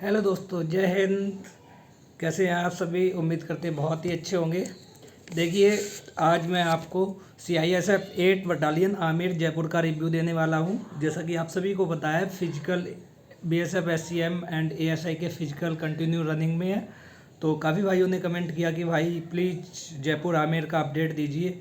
Hello दोस्तों, जय हिंद। कैसे हैं आप सभी? उम्मीद करते हैं बहुत ही अच्छे होंगे। देखिए, आज मैं आपको CISF 8 बटालियन आमेर जयपुर का रिव्यू देने वाला हूं। जैसा कि आप सभी को पता है, physical BSF SCM and ASI के फिजिकल कंटिन्यू रनिंग में है। तो काफ़ी भाइयों ने कमेंट किया कि भाई प्लीज़ जयपुर आमेर का अपडेट दीजिए।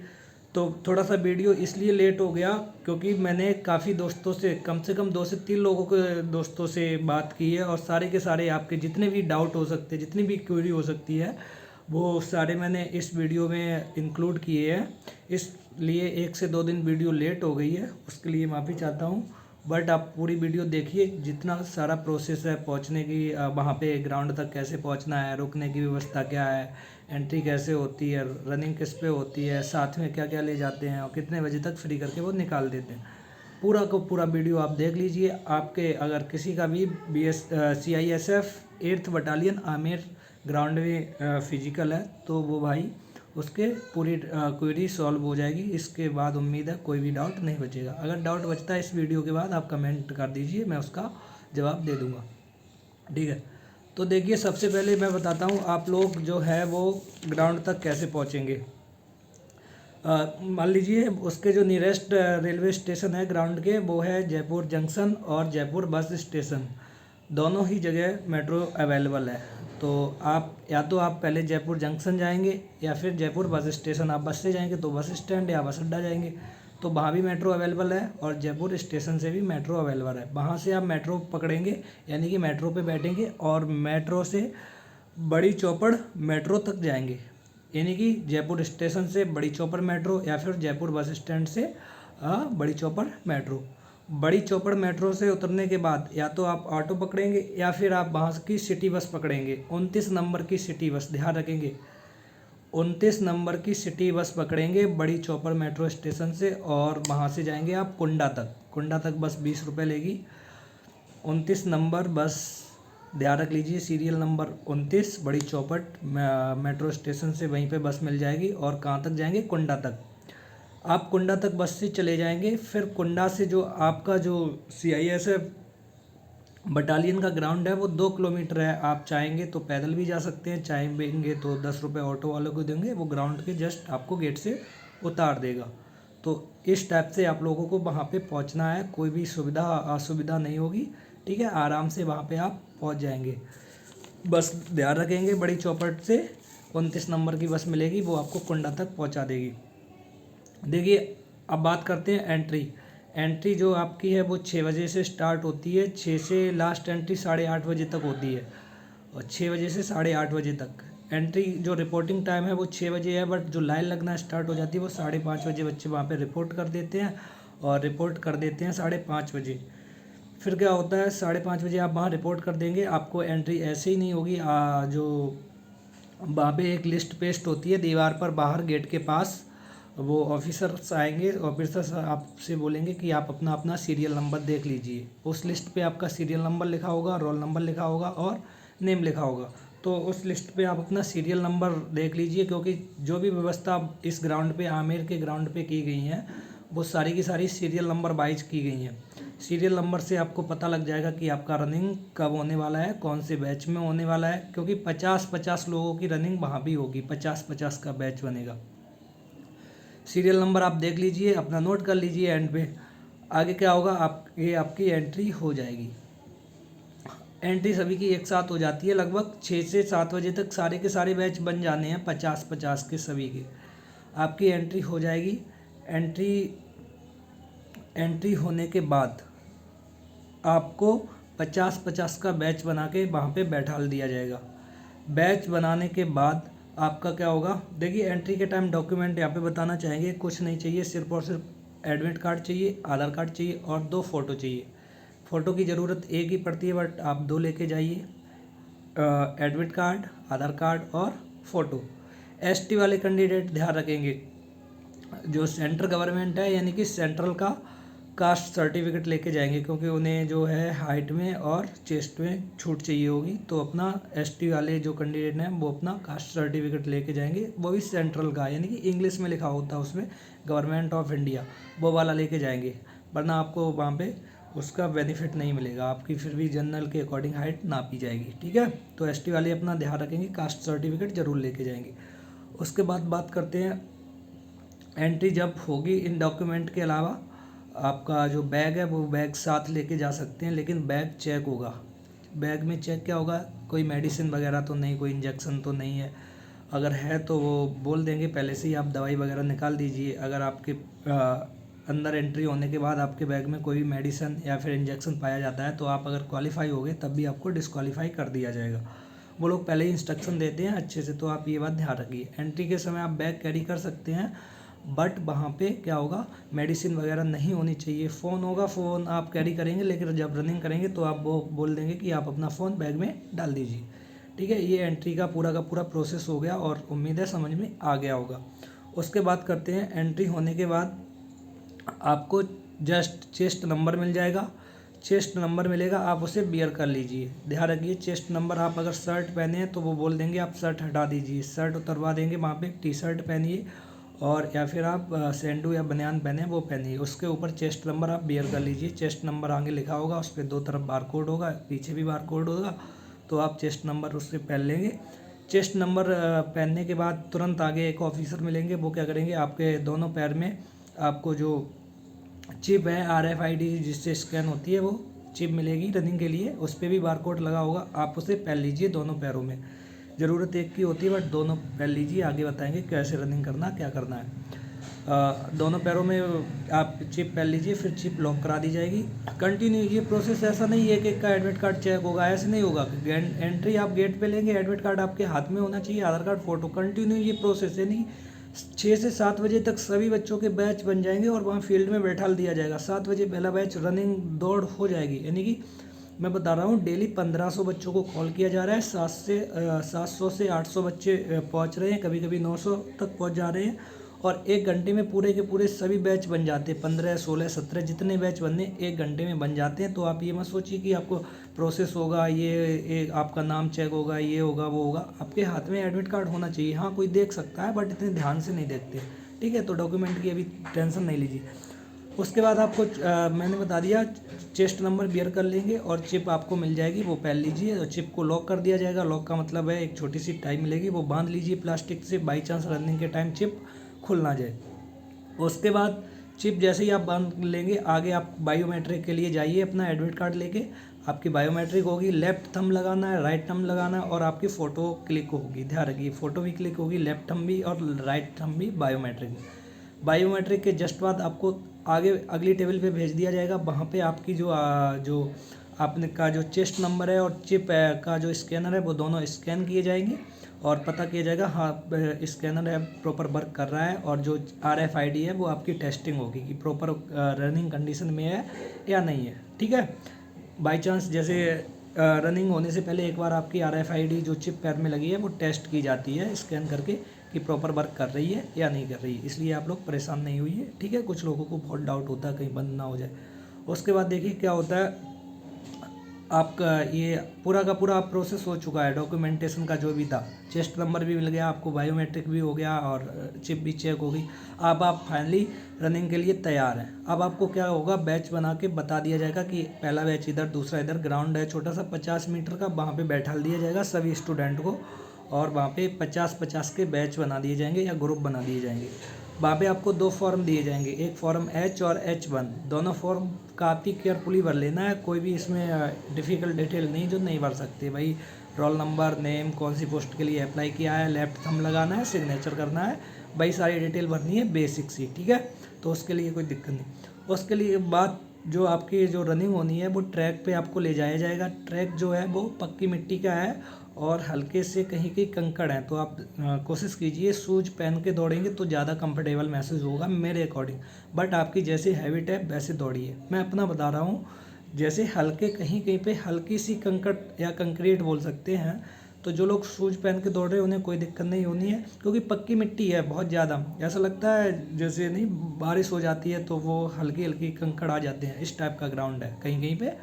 तो थोड़ा सा वीडियो इसलिए लेट हो गया क्योंकि मैंने काफ़ी दोस्तों से कम 2 से 3 लोगों के दोस्तों से बात की है और सारे के सारे आपके जितने भी डाउट हो सकते हैं, जितनी भी क्वेरी हो सकती है, वो सारे मैंने इस वीडियो में इंक्लूड किए हैं। इसलिए 1 से 2 दिन वीडियो लेट हो गई है, उसके लिए माफ़ी चाहता हूँ। बट आप पूरी वीडियो देखिए, जितना सारा प्रोसेस है पहुंचने की, वहाँ पे ग्राउंड तक कैसे पहुंचना है, रुकने की व्यवस्था क्या है, एंट्री कैसे होती है, रनिंग किस पे होती है, साथ में क्या क्या ले जाते हैं और कितने बजे तक फ्री करके वो निकाल देते हैं। पूरा को पूरा वीडियो आप देख लीजिए। आपके अगर किसी का भी CISF 8th battalion Amer ground में फिजिकल है तो वो भाई उसके पूरी क्वेरी सॉल्व हो जाएगी। इसके बाद उम्मीद है कोई भी डाउट नहीं बचेगा। अगर डाउट बचता है इस वीडियो के बाद आप कमेंट कर दीजिए, मैं उसका जवाब दे दूंगा। ठीक है, तो देखिए, सबसे पहले मैं बताता हूँ आप लोग जो है वो ग्राउंड तक कैसे पहुँचेंगे। मान लीजिए उसके जो नियरेस्ट रेलवे स्टेशन है ग्राउंड के, वो है जयपुर जंक्शन और जयपुर बस स्टेशन। दोनों ही जगह मेट्रो अवेलेबल है। तो आप पहले जयपुर जंक्शन जाएंगे या फिर जयपुर बस स्टेशन। आप बस से जाएंगे तो बस स्टैंड या बस अड्डा जाएंगे, तो वहाँ भी मेट्रो अवेलेबल है और जयपुर स्टेशन से भी मेट्रो अवेलेबल है। वहाँ से आप मेट्रो पकड़ेंगे, यानी कि मेट्रो पे बैठेंगे और मेट्रो से बड़ी चौपड़ मेट्रो तक जाएंगे, यानी कि जयपुर स्टेशन से बड़ी चौपड़ मेट्रो या फिर जयपुर बस स्टैंड से बड़ी चौपड़ मेट्रो। बड़ी चौपड़ मेट्रो से उतरने के बाद या तो आप ऑटो पकड़ेंगे या फिर आप वहाँ की सिटी बस पकड़ेंगे। 29 नंबर की सिटी बस, ध्यान रखेंगे, 29 नंबर की सिटी बस पकड़ेंगे बड़ी चौपड़ मेट्रो स्टेशन से और वहाँ से जाएंगे आप कुंडा तक। कुंडा तक बस 20 रुपये लेगी। 29 नंबर बस, ध्यान रख लीजिए, सीरियल नंबर 29 बड़ी चौपट मेट्रो स्टेशन से वहीं पे बस मिल जाएगी। और कहाँ तक जाएंगे? कुंडा तक। आप कुंडा तक बस से चले जाएंगे। फिर कुंडा से जो आपका जो CISF बटालियन का ग्राउंड है वो 2 किलोमीटर है। आप चाहेंगे तो पैदल भी जा सकते हैं, चाहेंगे तो 10 रुपये ऑटो वालों को देंगे, वो ग्राउंड के जस्ट आपको गेट से उतार देगा। तो इस टाइप से आप लोगों को वहाँ पे पहुँचना है, कोई भी सुविधा असुविधा नहीं होगी। ठीक है, आराम से वहाँ पे आप पहुँच जाएंगे। बस ध्यान रखेंगे, बड़ी चौपट से 29 नंबर की बस मिलेगी, वो आपको कुंडा तक पहुँचा देगी। देखिए, अब बात करते हैं एंट्री। एंट्री जो आपकी है वो 6 बजे से स्टार्ट होती है। 6 से लास्ट एंट्री 8:30 बजे तक होती है और 6 बजे से 8:30 बजे तक एंट्री। जो रिपोर्टिंग टाइम है वो 6 बजे है, बट जो लाइन लगना स्टार्ट हो जाती है वो 5:30 बजे बच्चे वहाँ पे रिपोर्ट कर देते हैं और रिपोर्ट कर देते हैं 5:30 बजे। फिर क्या होता है, 5:30 बजे आप वहाँ रिपोर्ट कर देंगे, आपको एंट्री ऐसे ही नहीं होगी। जो वहाँ पे एक लिस्ट पेस्ट होती है दीवार पर बाहर गेट के पास, वो ऑफिसर्स आएंगे। ऑफिसर्स आपसे बोलेंगे कि आप अपना अपना सीरियल नंबर देख लीजिए। उस लिस्ट पे आपका सीरियल नंबर लिखा होगा, रोल नंबर लिखा होगा और नेम लिखा होगा। तो उस लिस्ट पे आप अपना सीरियल नंबर देख लीजिए, क्योंकि जो भी व्यवस्था इस ग्राउंड पे, आमेर के ग्राउंड पे की गई हैं, वो सारी की सारी सीरियल नंबर वाइज की गई हैं। सीरियल नंबर से आपको पता लग जाएगा कि आपका रनिंग कब होने वाला है, कौन से बैच में होने वाला है, क्योंकि 50-50 लोगों की रनिंग वहाँ भी होगी, 50-50 का बैच बनेगा। सीरियल नंबर आप देख लीजिए, अपना नोट कर लीजिए। एंड पे आगे क्या होगा, आपकी एंट्री हो जाएगी। एंट्री सभी की एक साथ हो जाती है। लगभग 6 से 7 बजे तक सारे के सारे बैच बन जाने हैं, 50-50 के सभी के। आपकी एंट्री हो जाएगी। एंट्री होने के बाद आपको 50-50 का बैच बना के वहाँ पे बैठाल दिया जाएगा। बैच बनाने के बाद आपका क्या होगा, देखिए, एंट्री के टाइम डॉक्यूमेंट यहाँ पे बताना चाहेंगे, कुछ नहीं चाहिए, सिर्फ और सिर्फ एडमिट कार्ड चाहिए, आधार कार्ड चाहिए और 2 फ़ोटो चाहिए। फ़ोटो की ज़रूरत एक ही पड़ती है, बट आप 2 लेके जाइए, एडमिट कार्ड, आधार कार्ड और फ़ोटो। ST वाले कैंडिडेट ध्यान रखेंगे, जो सेंट्रल गवर्नमेंट है, यानी कि सेंट्रल का कास्ट सर्टिफिकेट लेके जाएंगे, क्योंकि उन्हें जो है हाइट में और चेस्ट में छूट चाहिए होगी। तो अपना ST वाले जो कैंडिडेट हैं वो अपना कास्ट सर्टिफिकेट लेके जाएंगे, वो भी सेंट्रल का, यानी कि इंग्लिश में लिखा होता है उसमें, गवर्नमेंट ऑफ इंडिया, वो वाला लेके जाएंगे। वरना आपको वहाँ पे उसका बेनिफिट नहीं मिलेगा, आपकी फिर भी जनरल के अकॉर्डिंग हाइट नापी जाएगी। ठीक है, तो एसटी वाले अपना ध्यान रखेंगे, कास्ट सर्टिफिकेट जरूर लेके जाएंगे। उसके बाद बात करते हैं एंट्री जब होगी इन डॉक्यूमेंट के अलावा आपका जो बैग है वो बैग साथ लेके जा सकते हैं, लेकिन बैग चेक होगा। बैग में चेक क्या होगा, कोई मेडिसिन वगैरह तो नहीं, कोई इंजेक्शन तो नहीं है। अगर है तो वो बोल देंगे पहले से ही, आप दवाई वगैरह निकाल दीजिए। अगर आपके अंदर एंट्री होने के बाद आपके बैग में कोई मेडिसिन या फिर इंजेक्शन पाया जाता है तो आप अगर क्वालिफाई हो गए तब भी आपको डिस्क्वालीफाई कर दिया जाएगा। वो लोग पहले ही इंस्ट्रक्शन देते हैं अच्छे से, तो आप ये बात ध्यान रखिए। एंट्री के समय आप बैग कैरी कर सकते हैं, बट वहाँ पे क्या होगा, मेडिसिन वगैरह नहीं होनी चाहिए। फ़ोन होगा, फ़ोन आप कैरी करेंगे, लेकिन जब रनिंग करेंगे तो आप वो बोल देंगे कि आप अपना फ़ोन बैग में डाल दीजिए। ठीक है, ये एंट्री का पूरा प्रोसेस हो गया और उम्मीद है समझ में आ गया होगा। उसके बाद करते हैं, एंट्री होने के बाद आपको जस्ट चेस्ट नंबर मिल जाएगा। चेस्ट नंबर मिलेगा, आप उसे बियर कर लीजिए। ध्यान रखिए, चेस्ट नंबर आप अगर शर्ट पहने हैं तो वो बोल देंगे आप शर्ट हटा दीजिए, शर्ट उतरवा देंगे, वहाँ पे टी शर्ट पहनिए और या फिर आप सैंडो या बनियान पहने वो पहनिए, उसके ऊपर चेस्ट नंबर आप बियर कर लीजिए। चेस्ट नंबर आगे लिखा होगा, उस पर 2 तरफ बार कोड होगा, पीछे भी बार कोड होगा, तो आप चेस्ट नंबर उससे पहन लेंगे। चेस्ट नंबर पहनने के बाद तुरंत आगे एक ऑफिसर मिलेंगे, वो क्या करेंगे, आपके दोनों पैर में आपको जो चिप है RFID जिससे स्कैन होती है वो चिप मिलेगी रनिंग के लिए, उस पर भी बारकोड लगा होगा, आप उसे पहन लीजिए दोनों पैरों में। ज़रूरत एक की होती है बट दोनों पहन लीजिए, आगे बताएंगे कैसे रनिंग करना क्या करना है। दोनों पैरों में आप चिप पहन लीजिए, फिर चिप लॉक करा दी जाएगी। कंटिन्यू ये प्रोसेस, ऐसा नहीं है कि एक का एडमिट कार्ड चेक होगा, ऐसे नहीं होगा। एंट्री आप गेट पे लेंगे, एडमिट कार्ड आपके हाथ में होना चाहिए, आधार कार्ड, फोटो। कंटिन्यू ये प्रोसेस है, नहीं 6 से 7 बजे तक सभी बच्चों के बैच बन जाएंगे और वहाँ फील्ड में बैठा दिया जाएगा। 7 बजे पहला बैच रनिंग दौड़ हो जाएगी, यानी कि मैं बता रहा हूँ डेली 1500 बच्चों को कॉल किया जा रहा है। 700 से 800 बच्चे पहुँच रहे हैं, कभी कभी 900 तक पहुँच जा रहे हैं और 1 घंटे में पूरे के पूरे सभी बैच बन जाते हैं। 15, 16, 17 जितने बैच बनने 1 घंटे में बन जाते हैं। तो आप ये मत सोचिए कि आपको प्रोसेस होगा, ये आपका नाम चेक होगा, ये होगा वो होगा। आपके हाथ में एडमिट कार्ड होना चाहिए। हाँ, कोई देख सकता है बट इतने ध्यान से नहीं देखते। ठीक है, तो डॉक्यूमेंट की अभी टेंशन नहीं लीजिए। उसके बाद आपको मैंने बता दिया, चेस्ट नंबर बियर कर लेंगे और चिप आपको मिल जाएगी, वो पहन लीजिए और चिप को लॉक कर दिया जाएगा। लॉक का मतलब है एक छोटी सी टाई मिलेगी, वो बांध लीजिए प्लास्टिक से, बाई चांस रनिंग के टाइम चिप खुल ना जाए। उसके बाद चिप जैसे ही आप बांध लेंगे, आगे आप बायोमेट्रिक के लिए जाइए अपना एडमिट कार्ड लेके। आपकी बायोमेट्रिक होगी, लेफ्ट थंब लगाना है, राइट थंब लगाना है और आपकी फ़ोटो क्लिक होगी। ध्यान रखिए, फ़ोटो भी क्लिक होगी, लेफ्ट थंब भी और राइट थंब भी बायोमेट्रिक में। बायोमेट्रिक के जस्ट बाद आपको आगे अगली टेबल पे भेज दिया जाएगा। वहाँ पे आपकी जो आपने का जो चेस्ट नंबर है और चिप का जो स्कैनर है वो दोनों स्कैन किए जाएंगे और पता किया जाएगा हाँ स्कैनर है प्रॉपर वर्क कर रहा है, और जो RFID है वो आपकी टेस्टिंग होगी कि प्रॉपर रनिंग कंडीशन में है या नहीं है। ठीक है, बाई चांस जैसे रनिंग होने से पहले एक बार आपकी RFID जो चिप पैर में लगी है वो टेस्ट की जाती है स्कैन करके कि प्रॉपर वर्क कर रही है या नहीं कर रही है। इसलिए आप लोग परेशान नहीं हुई। ठीक है, कुछ लोगों को बहुत डाउट होता है कहीं बंद ना हो जाए। उसके बाद देखिए क्या होता है, आपका ये पूरा का पूरा प्रोसेस हो चुका है डॉक्यूमेंटेशन का जो भी था। चेस्ट नंबर भी मिल गया आपको, बायोमेट्रिक भी हो गया और चिप भी चेक हो गई। अब आप फाइनली रनिंग के लिए तैयार हैं। अब आपको क्या होगा, बैच बना के बता दिया जाएगा कि पहला बैच इधर, दूसरा इधर। ग्राउंड है छोटा सा 50 मीटर का, वहाँ पे बैठा दिया जाएगा सभी स्टूडेंट को और वहाँ पे 50-50 के बैच बना दिए जाएंगे या ग्रुप बना दिए जाएंगे। वहाँ पे आपको 2 फॉर्म दिए जाएंगे, एक फॉर्म H और H1। दोनों फॉर्म काफ़ी केयरफुली भर लेना है, कोई भी इसमें डिफ़िकल्ट डिटेल नहीं जो नहीं भर सकते। भाई रोल नंबर, नेम, कौन सी पोस्ट के लिए अप्लाई किया है, लेफ्ट थंब लगाना है, सिग्नेचर करना है, भाई सारी डिटेल भरनी है बेसिक सी। ठीक है, तो उसके लिए कोई दिक्कत नहीं। उसके लिए बात जो आपकी जो रनिंग होनी है वो ट्रैक पे आपको ले जाया जाएगा। ट्रैक जो है वो पक्की मिट्टी का है और हल्के से कहीं कहीं कंकड़ हैं, तो आप कोशिश कीजिए शूज पहन के दौड़ेंगे तो ज़्यादा कंफर्टेबल महसूस होगा मेरे अकॉर्डिंग। बट आपकी जैसी हैबिट है वैसे दौड़िए, मैं अपना बता रहा हूँ। जैसे हल्के कहीं कहीं पे हल्की सी कंकड़ या कंक्रीट बोल सकते हैं, तो जो लोग शूज पहन के दौड़ रहे हैं उन्हें कोई दिक्कत नहीं होनी है, क्योंकि पक्की मिट्टी है बहुत ज़्यादा। ऐसा लगता है जैसे नहीं बारिश हो जाती है तो वो हल्की हल्की कंकड़ आ जाते हैं, इस टाइप का ग्राउंड है कहीं कहीं पे।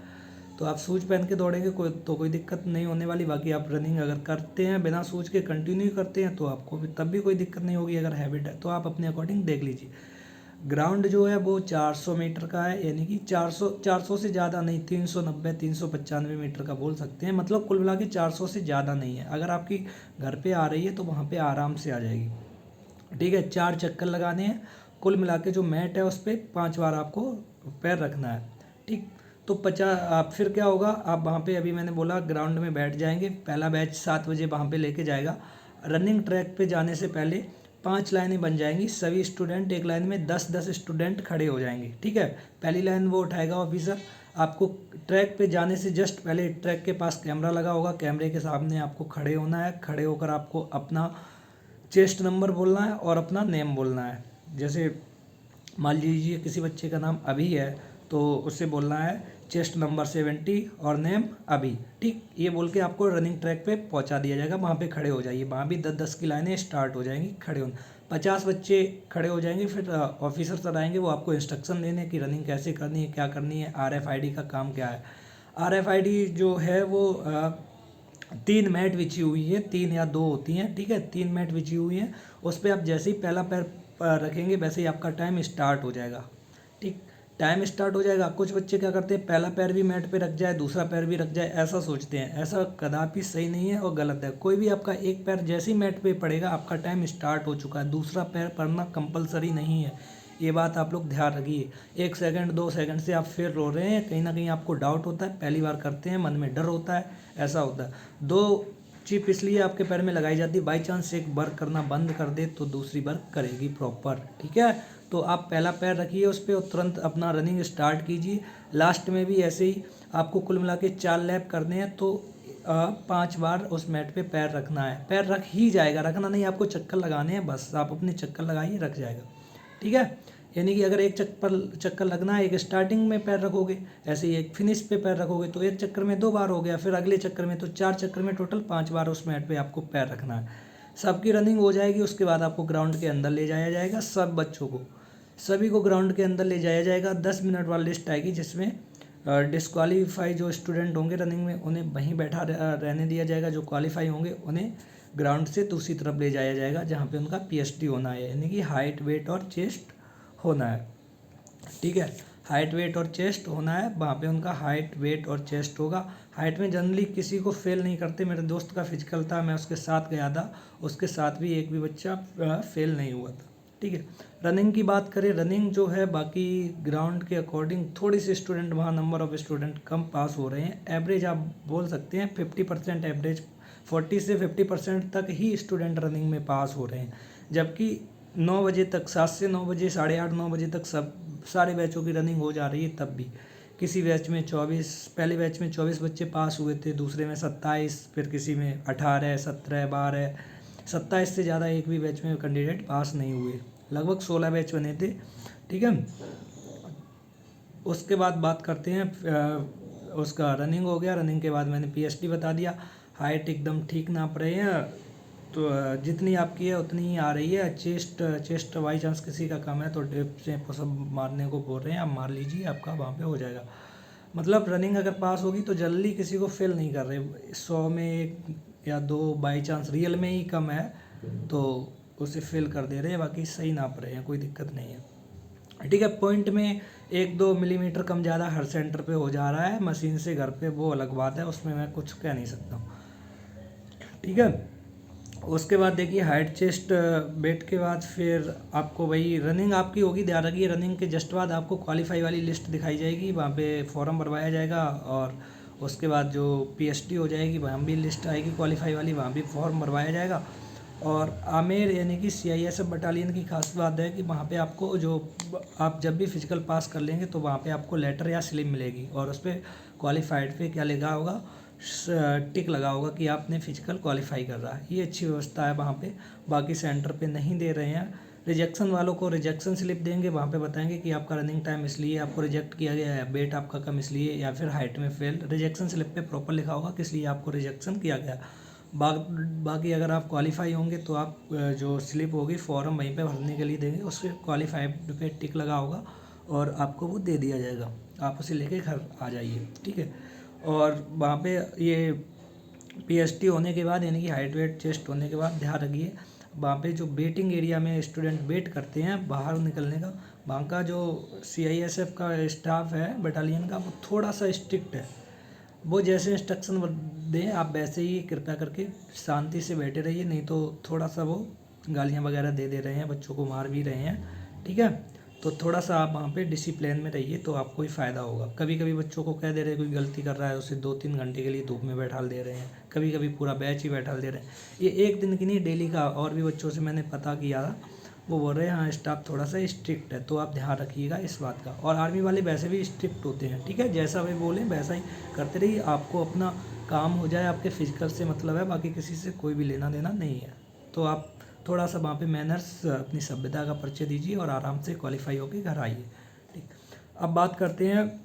तो आप शूज पहन के दौड़ेंगे कोई दिक्कत नहीं होने वाली। बाकी आप रनिंग अगर करते हैं बिना शूज के कंटिन्यू करते हैं तो आपको भी तब भी कोई दिक्कत नहीं होगी। अगर हैबिट है तो आप अपने अकॉर्डिंग देख लीजिए। ग्राउंड जो है वो 400 मीटर का है, यानी कि 400 से ज़्यादा नहीं, 390 395 मीटर का बोल सकते हैं। मतलब कुल मिला के 400 से ज़्यादा नहीं है। अगर आपकी घर पे आ रही है तो वहाँ पे आराम से आ जाएगी। ठीक है, 4 चक्कर लगाने हैं। कुल मिला के जो मैट है उस पर 5 बार आपको पैर रखना है। ठीक, तो 50 आप फिर क्या होगा, आप वहाँ पे अभी मैंने बोला ग्राउंड में बैठ जाएंगे। पहला बैच 7 बजे वहाँ पे लेके जाएगा। रनिंग ट्रैक पे जाने से पहले 5 लाइनें बन जाएंगी। सभी स्टूडेंट एक लाइन में 10-10 स्टूडेंट खड़े हो जाएंगे। ठीक है, पहली लाइन वो उठाएगा ऑफिसर। आपको ट्रैक पे जाने से जस्ट पहले ट्रैक के पास कैमरा लगा होगा, कैमरे के सामने आपको खड़े होना है। खड़े होकर आपको अपना चेस्ट नंबर बोलना है और अपना नेम बोलना है। जैसे मान लीजिए किसी बच्चे का नाम अभी है तो उससे बोलना है चेस्ट नंबर 70 और नेम अभी। ठीक, ये बोल के आपको रनिंग ट्रैक पे पहुंचा दिया जाएगा। वहाँ पे खड़े हो जाइए। वहाँ भी 10-10 की लाइनें स्टार्ट हो जाएंगी। खड़े होने 50 बच्चे खड़े हो जाएंगे। फिर ऑफिसर सर आएंगे, वो आपको इंस्ट्रक्शन देने कि रनिंग कैसे करनी है, क्या करनी है। RFID का काम क्या है। RFID जो है वो 3 मैट बिछी हुई है, 3 या 2 होती हैं। ठीक है, 3 मैट बिछी हुई हैं। उस पर आप जैसे ही पहला पैर रखेंगे वैसे ही आपका टाइम स्टार्ट हो जाएगा। ठीक, टाइम स्टार्ट हो जाएगा। कुछ बच्चे क्या करते हैं, पहला पैर भी मैट पे रख जाए, दूसरा पैर भी रख जाए, ऐसा सोचते हैं। ऐसा कदापि सही नहीं है और गलत है। कोई भी आपका एक पैर जैसे ही मैट पे पड़ेगा आपका टाइम स्टार्ट हो चुका है। दूसरा पैर पड़ना कंपलसरी नहीं है, ये बात आप लोग ध्यान रखिए। 1 सेकंड 2 सेकंड से आप फिर रो रहे हैं, कहीं ना कहीं आपको डाउट होता है, पहली बार करते हैं, मन में डर होता है, ऐसा होता है। 2 चिप इसलिए आपके पैर में लगाई जाती है, बाई चांस एक वर्क करना बंद कर दे तो दूसरी वर्क करेगी प्रॉपर। ठीक है, तो आप पहला पैर रखिए उस पर और तुरंत अपना रनिंग स्टार्ट कीजिए। लास्ट में भी ऐसे ही आपको कुल मिला के 4 लैप करने हैं, तो 5 बार उस मैट पे पैर रखना है। पैर रख ही जाएगा, रखना नहीं, आपको चक्कर लगाने हैं बस। आप अपने चक्कर लगाइए, रख जाएगा। ठीक है, यानी कि अगर एक चक्कर लगना है, एक स्टार्टिंग में पैर रखोगे, ऐसे ही एक फिनिश पे पैर रखोगे तो एक चक्कर में 2 बार हो गया। फिर अगले चक्कर में तो 4 चक्कर में टोटल 5 बार उस मैट पे आपको पैर रखना है। सबकी रनिंग हो जाएगी, उसके बाद आपको ग्राउंड के अंदर ले जाया जाएगा। सब बच्चों को, सभी को ग्राउंड के अंदर ले जाया जाएगा। 10 मिनट वाली लिस्ट आएगी जिसमें डिस्क्वालीफाई जो स्टूडेंट होंगे रनिंग में उन्हें वहीं बैठा रहने दिया जाएगा। जो क्वालिफाई होंगे उन्हें ग्राउंड से दूसरी तरफ ले जाया जाएगा जहाँ पे उनका PST होना है, यानी कि हाइट वेट और चेस्ट होना है। ठीक है, हाइट वेट और चेस्ट होना है, वहाँ पे उनका हाइट वेट और चेस्ट होगा। हाइट में जनरली किसी को फेल नहीं करते। मेरे दोस्त का फिजिकल था, मैं उसके साथ गया था, उसके साथ भी एक भी बच्चा फेल नहीं हुआ था। ठीक है, रनिंग की बात करें, रनिंग जो है बाकी ग्राउंड के अकॉर्डिंग थोड़ी सी स्टूडेंट वहाँ नंबर ऑफ स्टूडेंट कम पास हो रहे हैं। एवरेज आप बोल सकते हैं 50% एवरेज, 40 से 50% तक ही स्टूडेंट रनिंग में पास हो रहे हैं। जबकि 9 बजे तक, 7 से 9 बजे, 8:30 9 बजे तक सारे बैचों की रनिंग हो जा रही है। तब भी किसी बैच में 24, पहले बैच में 24 बच्चे पास हुए थे, दूसरे में 27, फिर किसी में 18, 17, 12, 27 से ज़्यादा एक भी बैच में कैंडिडेट पास नहीं हुए। लगभग 16 बैच बने थे। ठीक है, उसके बाद बात करते हैं उसका रनिंग हो गया। रनिंग के बाद मैंने PST बता दिया। हाइट एकदम ठीक नाप रहे हैं, तो जितनी आपकी है उतनी ही आ रही है। चेस्ट बाई चांस किसी का कम है तो डिप से पुशअप मारने को बोल रहे हैं, आप मार लीजिए, आपका वहाँ पे हो जाएगा। मतलब रनिंग अगर पास होगी तो जल्दी किसी को फेल नहीं कर रहे। 100 में 1 या 2 बाई चांस रियल में ही कम है तो उसे फेल कर दे रहे हैं, बाकी सही नाप रहे हैं, कोई दिक्कत नहीं है। ठीक है, पॉइंट में 1-2 मिलीमीटर कम ज़्यादा हर सेंटर पे हो जा रहा है, मशीन से घर पे वो अलग बात है, उसमें मैं कुछ कह नहीं सकता हूँ। ठीक है, उसके बाद देखिए हाइट चेस्ट वेट के बाद फिर आपको वही रनिंग आपकी होगी। ध्यान रखिए, रनिंग के जस्ट बाद आपको क्वालिफाई वाली लिस्ट दिखाई जाएगी, वहाँ पे फॉर्म भरवाया जाएगा और उसके बाद जो PST हो जाएगी वहाँ भी लिस्ट आएगी क्वालिफाई वाली, वहाँ भी फॉर्म भरवाया जाएगा। और आमेर यानी कि CISF बटालियन की खास बात है कि वहाँ पे आपको जो आप जब भी फिजिकल पास कर लेंगे तो वहाँ पे आपको लेटर या स्लिप मिलेगी और उस पर क्वालिफाइड पे क्या लिखा होगा, टिक लगा होगा कि आपने फिजिकल क्वालिफाई कर रहा है। ये अच्छी व्यवस्था है वहाँ पे, बाकी सेंटर पे नहीं दे रहे हैं। रिजेक्शन वालों को रिजेक्शन स्लिप देंगे, वहाँ पे बताएंगे कि आपका रनिंग टाइम इसलिए आपको रिजेक्ट किया गया है, वेट आपका कम इसलिए, या फिर हाइट में फेल। रिजेक्शन स्लिप पे प्रॉपर लिखा होगा किस लिए आपको रिजेक्शन किया गया। बाकी अगर आप क्वालिफाई होंगे तो आप जो स्लिप होगी फॉर्म वहीं पे भरने के लिए देंगे, उस पर क्वालिफाइड पे टिक लगा होगा और आपको वो दे दिया जाएगा, आप उसे लेके घर आ जाइए। ठीक है, और वहाँ पे ये PST होने के बाद यानी कि हाइट वेट चेस्ट होने के बाद ध्यान रखिए वहाँ पे जो वेटिंग एरिया में स्टूडेंट वेट करते हैं बाहर निकलने का, वहाँ का जो CISF का स्टाफ है बटालियन का, वो थोड़ा सा स्ट्रिक्ट है। वो जैसे इंस्ट्रक्शन दें आप वैसे ही कृपया करके शांति से बैठे रहिए, नहीं तो थोड़ा सा वो गालियाँ वगैरह दे रहे हैं, बच्चों को मार भी रहे हैं। ठीक है, तो थोड़ा सा आप वहाँ पे डिसिप्लिन में रहिए तो आपको ही फ़ायदा होगा। कभी कभी बच्चों को कह दे रहे हैं कोई गलती कर रहा है उसे 2-3 घंटे के लिए धूप में बैठाल दे रहे हैं, कभी कभी पूरा बैच ही बैठाल दे रहे हैं। ये एक दिन की नहीं, डेली का। और भी बच्चों से मैंने पता किया था, वो बोल रहे हैं हाँ स्टाफ थोड़ा सा स्ट्रिक्ट है, तो आप ध्यान रखिएगा इस बात का। और आर्मी वाले वैसे भी स्ट्रिक्ट होते हैं। ठीक है, जैसा वे बोलें वैसा ही करते रहिए, आपको अपना काम हो जाए, आपके फिजिकल से मतलब है, बाकी किसी से कोई भी लेना देना नहीं है। तो आप थोड़ा सा वहाँ पे मैनर्स, अपनी सभ्यता का परिचय दीजिए और आराम से क्वालिफाई होकर घर आइए। ठीक, अब बात करते हैं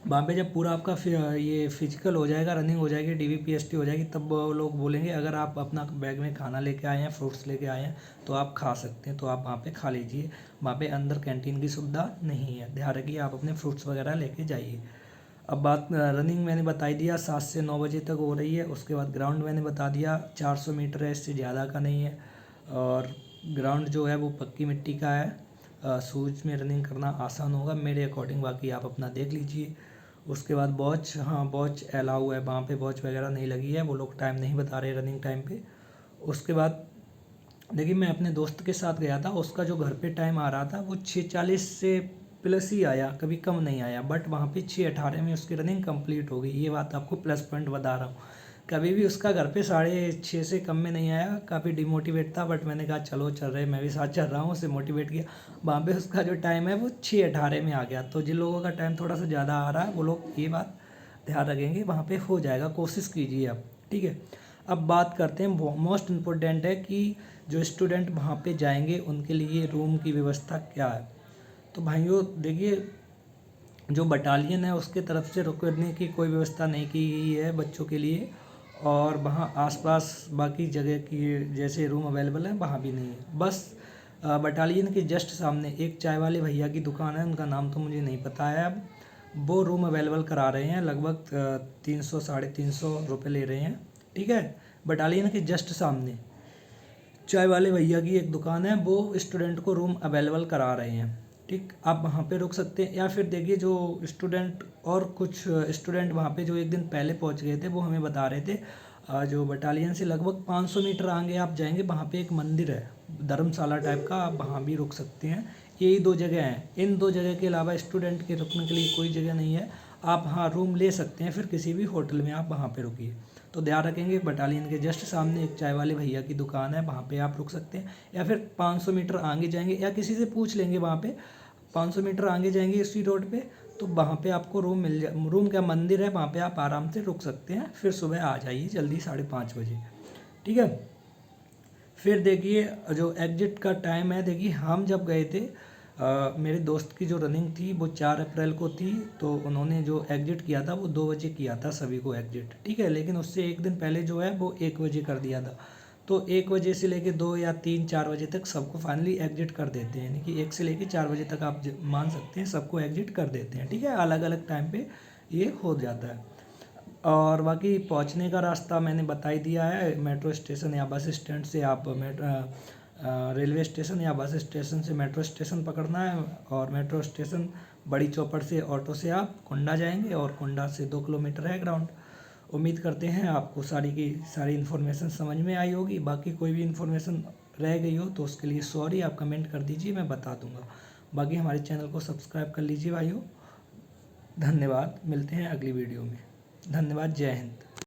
वहाँ पे जब पूरा आपका ये फिजिकल हो जाएगा, रनिंग हो जाएगी, DVPST हो जाएगी, तब वो लोग बोलेंगे अगर आप अपना बैग में खाना लेके आए हैं, फ्रूट्स लेके आए हैं तो आप खा सकते हैं, तो आप वहाँ पे खा लीजिए। वहाँ पे अंदर कैंटीन की सुविधा नहीं है, ध्यान रखिए, आप अपने फ्रूट्स वगैरह लेके जाइए। अब बात रनिंग मैंने बता ही दिया, 7 से 9 बजे तक हो रही है। उसके बाद ग्राउंड मैंने बता दिया 400 मीटर है, इससे ज़्यादा का नहीं है। और ग्राउंड जो है वो पक्की मिट्टी का है, शूज़ में रनिंग करना आसान होगा मेरे अकॉर्डिंग, बाकी आप अपना देख लीजिए। उसके बाद वॉच, हाँ वॉच अलाउ है वहाँ पे, वॉच वगैरह नहीं लगी है, वो लोग टाइम नहीं बता रहे रनिंग टाइम पे। उसके बाद देखिए मैं अपने दोस्त के साथ गया था, उसका जो घर पे टाइम आ रहा था वो 6:40 से प्लस ही आया, कभी कम नहीं आया। बट वहाँ पे 6:18 में उसकी रनिंग कंप्लीट हो गई। ये बात आपको प्लस पॉइंट बता रहा हूँ। कभी भी उसका घर पे 6:30 से कम में नहीं आया। काफ़ी डिमोटिवेट था, बट मैंने कहा चलो चल रहे, मैं भी साथ चल रहा हूँ, उसे मोटिवेट किया। वहाँ पे उसका जो टाइम है वो 6:18 में आ गया। तो जिन लोगों का टाइम थोड़ा सा ज़्यादा आ रहा है वो लोग ये बात ध्यान रखेंगे, वहाँ पे हो जाएगा, कोशिश कीजिए आप। ठीक है, अब बात करते हैं मोस्ट इम्पोर्टेंट है कि जो स्टूडेंट वहाँ पे जाएंगे उनके लिए रूम की व्यवस्था क्या है। तो भाइयों देखिए, जो बटालियन है उसके तरफ से रुकने की कोई व्यवस्था नहीं की गई है बच्चों के लिए, और वहाँ आसपास बाकी जगह की जैसे रूम अवेलेबल है वहाँ भी नहीं है। बस बटालियन के जस्ट सामने एक चाय वाले भैया की दुकान है, उनका नाम तो मुझे नहीं पता है अब, वो रूम अवेलेबल करा रहे हैं, लगभग 300-350 रुपये ले रहे हैं। ठीक है, बटालियन के जस्ट सामने चाय वाले भैया की एक दुकान है, वो स्टूडेंट को रूम अवेलेबल करा रहे हैं। ठीक, आप वहाँ पे रुक सकते हैं। या फिर देखिए जो स्टूडेंट, और कुछ स्टूडेंट वहाँ पे जो एक दिन पहले पहुँच गए थे वो हमें बता रहे थे, जो बटालियन से लगभग 500 मीटर आगे आप जाएंगे वहाँ पे एक मंदिर है, धर्मशाला टाइप का, आप वहाँ भी रुक सकते हैं। यही 2 जगह हैं, इन 2 जगह के अलावा स्टूडेंट के रुकने के लिए कोई जगह नहीं है। आप हाँ रूम ले सकते हैं, फिर किसी भी होटल में आप वहाँ पे रुकिए। तो ध्यान रखेंगे, बटालियन के जस्ट सामने एक चाय वाले भैया की दुकान है, वहाँ पे आप रुक सकते हैं। या फिर 500 मीटर आगे जाएंगे, या किसी से पूछ लेंगे, वहाँ पे 500 मीटर आगे जाएंगे इसी रोड पे, तो वहाँ पे आपको रूम मिल जाए। रूम क्या, मंदिर है, वहाँ पे आप आराम से रुक सकते हैं। फिर सुबह आ जाइए जल्दी 5:30 बजे। ठीक है, फिर देखिए जो एग्जिट का टाइम है, देखिए हम जब गए थे, मेरे दोस्त की जो रनिंग थी वो 4 अप्रैल को थी, तो उन्होंने जो एग्जिट किया था वो 2 बजे किया था सभी को एग्जिट। ठीक है, लेकिन उससे एक दिन पहले जो है वो 1 बजे कर दिया था। तो 1 बजे से लेके 2 या 3-4 बजे तक सबको फाइनली एग्जिट कर देते हैं, यानी कि 1 से लेके 4 बजे तक आप मान सकते हैं सबको एग्जिट कर देते हैं। ठीक है, अलग अलग टाइम पे ये हो जाता है। और बाकी पहुंचने का रास्ता मैंने बता ही दिया है, मेट्रो स्टेशन या बस स्टैंड से आप रेलवे स्टेशन या बस स्टेशन से मेट्रो स्टेशन पकड़ना है, और मेट्रो स्टेशन बड़ी चौपड़ से ऑटो से आप कुंडा जाएंगे, और कुंडा से 2 किलोमीटर है ग्राउंड। उम्मीद करते हैं आपको सारी की सारी इन्फॉर्मेशन समझ में आई होगी। बाकी कोई भी इन्फॉर्मेशन रह गई हो तो उसके लिए सॉरी, आप कमेंट कर दीजिए, मैं बता दूंगा। बाकी हमारे चैनल को सब्सक्राइब कर लीजिए भाइयों। धन्यवाद, मिलते हैं अगली वीडियो में। धन्यवाद, जय हिंद।